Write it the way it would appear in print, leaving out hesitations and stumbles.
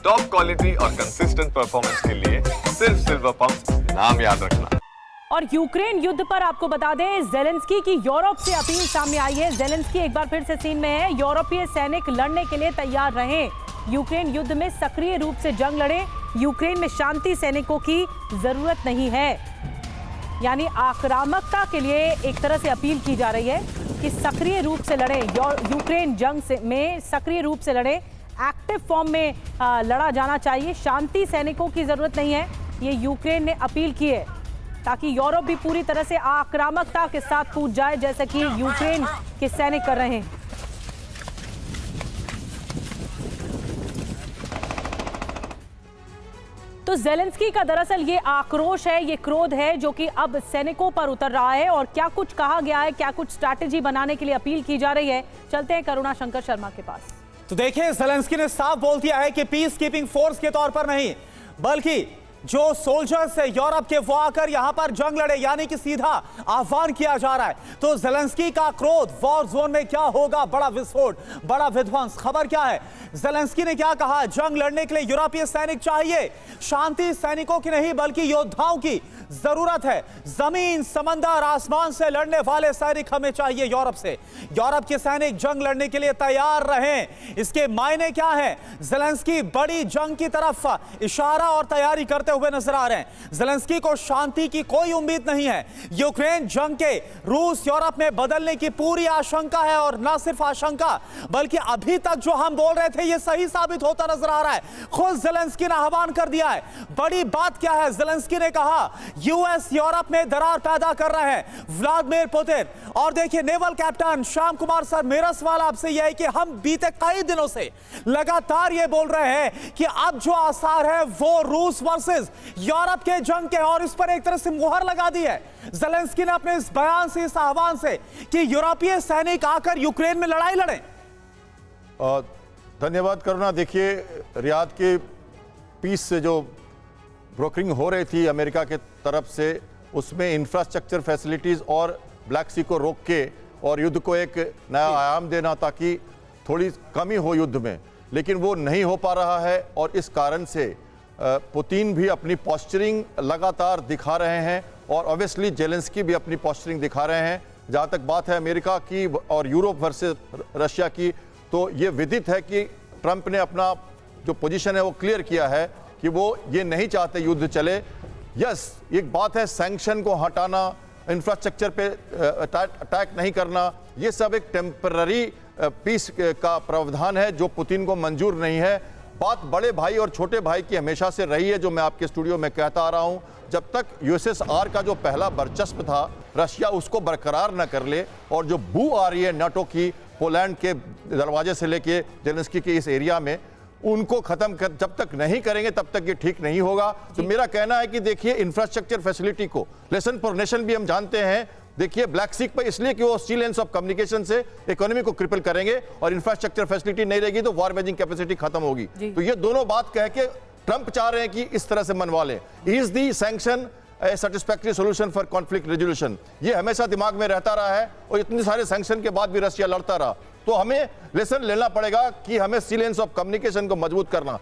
Top quality और consistent performance के लिए सिर्फ सिल्वर पंप नाम याद रखना। और यूक्रेन युद्ध पर आपको बता दें, जेलेंस्की की यूरोप से अपील सामने आई है। जेलेंस्की एक बार फिर से सीन में है। यूरोपीय सैनिक लड़ने के लिए तैयार रहें, यूक्रेन युद्ध में सक्रिय रूप से जंग लड़ें, यूक्रेन में शांति सैनिकों की जरूरत नहीं है। यानी आक्रामकता के लिए एक तरह से अपील की जा रही है कि सक्रिय रूप से लड़ें, यूक्रेन जंग में सक्रिय रूप से लड़ें, एक्टिव फॉर्म में लड़ा जाना चाहिए, शांति सैनिकों की जरूरत नहीं है। ये यूक्रेन ने अपील की है ताकि यूरोप भी पूरी तरह से आक्रामकता के साथ कूद जाए, जैसे कि यूक्रेन के सैनिक कर रहे हैं। तो जेलेंस्की का दरअसल ये आक्रोश है, ये क्रोध है जो कि अब सैनिकों पर उतर रहा है। और क्या कुछ कहा गया है, क्या कुछ स्ट्रैटेजी बनाने के लिए अपील की जा रही है, चलते हैं करुणा शंकर शर्मा के पास। तो देखिए, जेलेंस्की ने साफ बोल दिया है कि पीस कीपिंग फोर्स के तौर पर नहीं, बल्कि जो सोल्जर्स है यूरोप के वो आकर यहां पर जंग लड़े, यानी कि सीधा आह्वान किया जा रहा है। तो जेलेंस्की का क्रोध, वॉर जोन में क्या होगा, बड़ा विस्फोट, बड़ा विध्वंस। खबर क्या है, जेलेंस्की ने क्या कहा, जंग लड़ने के लिए यूरोपीय सैनिक चाहिए, शांति सैनिकों की नहीं बल्कि योद्धाओं की जरूरत है। जमीन समंदर आसमान से लड़ने वाले सैनिक हमें चाहिए यूरोप से। यूरोप के सैनिक जंग लड़ने के लिए तैयार रहें। इसके मायने क्या है, जेलेंस्की बड़ी जंग की तरफ इशारा और तैयारी करते हुए नजर आ रहे हैं। जेलेंस्की को शांति की कोई उम्मीद नहीं है। यूक्रेन जंग के रूस यूरोप में बदलने की पूरी आशंका है, और ना सिर्फ आशंका बल्कि अभी तक जो हम बोल रहे थे ये सही साबित होता नजर आ रहा है। खुद जेलेंस्की ने आह्वान कर दिया है। बड़ी बात क्या है, जेलेंस्की ने कहा यूएस यूरोप में दरार पैदा कर रहे हैं व्लादिमीर पुतिन। और देखिए, naval captain Shyam Kumar sir, मेरा सवाल आपसे यह है कि हम बीते कई दिनों से लगातार यह बोल रहे हैं कि अब जो आसार है वो रूस वर्सेस यूरोप के जंग के, और इस पर एक तरह से मुहर लगा दी है जेलेंस्की ने अपने इस बयान से, इस आह्वान से कि यूरोपीय सैनिक आकर यूक्रेन में लड़ाई लड़ें। धन्यवाद करुणा। देखिए, रियाद के पीस से जो ब्रोकरिंग हो रही थी अमेरिका के तरफ से, उसमें इंफ्रास्ट्रक्चर फैसिलिटीज़ और ब्लैक सी को रोक के और युद्ध को एक नया आयाम देना ताकि थोड़ी कमी हो युद्ध में, लेकिन वो नहीं हो पा रहा है। और इस कारण से पुतिन भी अपनी पोस्चरिंग लगातार दिखा रहे हैं, और ऑब्वियसली जेलेंस्की भी अपनी पोस्चरिंग दिखा रहे हैं। जहाँ तक बात है अमेरिका की और यूरोप वर्सेस रशिया की, तो ये विदित है कि ट्रंप ने अपना जो पोजीशन है वो क्लियर किया है कि वो ये नहीं चाहते युद्ध चले। यस, एक बात है सैंक्शन को हटाना, इंफ्रास्ट्रक्चर पे अटैक नहीं करना, ये सब एक टेम्पररी पीस का प्रावधान है जो पुतिन को मंजूर नहीं है। बात बड़े भाई और छोटे भाई की हमेशा से रही है, जो मैं आपके स्टूडियो में कहता आ रहा हूं। जब तक यूएसएसआर का जो पहला वर्चस्व था, रशिया उसको बरकरार न कर ले, और जो बू आ रही है नाटो की पोलैंड के दरवाजे से लेके जेलेंस्की के इस एरिया में, उनको खत्म कर जब तक नहीं करेंगे तब तक ये ठीक नहीं होगा। तो मेरा कहना है कि देखिए, इंफ्रास्ट्रक्चर फैसिलिटी को लेसन फॉर नेशन भी हम जानते हैं। देखिए, ब्लैक सी पर इसलिए कि वो सी लेंस ऑफ कम्युनिकेशन से इकोनॉमी को क्रिपल करेंगे, और इंफ्रास्ट्रक्चर फैसिलिटी नहीं रहेगी तो वॉर मेजिंग कैपेसिटी खत्म होगी। तो ये दोनों बात कह के ट्रंप चाह रहे हैं कि इस तरह से मनवा लें। Is the sanction A satisfactory solution for conflict resolution, ये हमेशा दिमाग में रहता रहा है, और इतने सारे सैंक्शन के बाद भी रशिया लड़ता रहा। तो हमें लेसन लेना पड़ेगा कि हमें सी लेंस ऑफ कम्युनिकेशन को मजबूत करना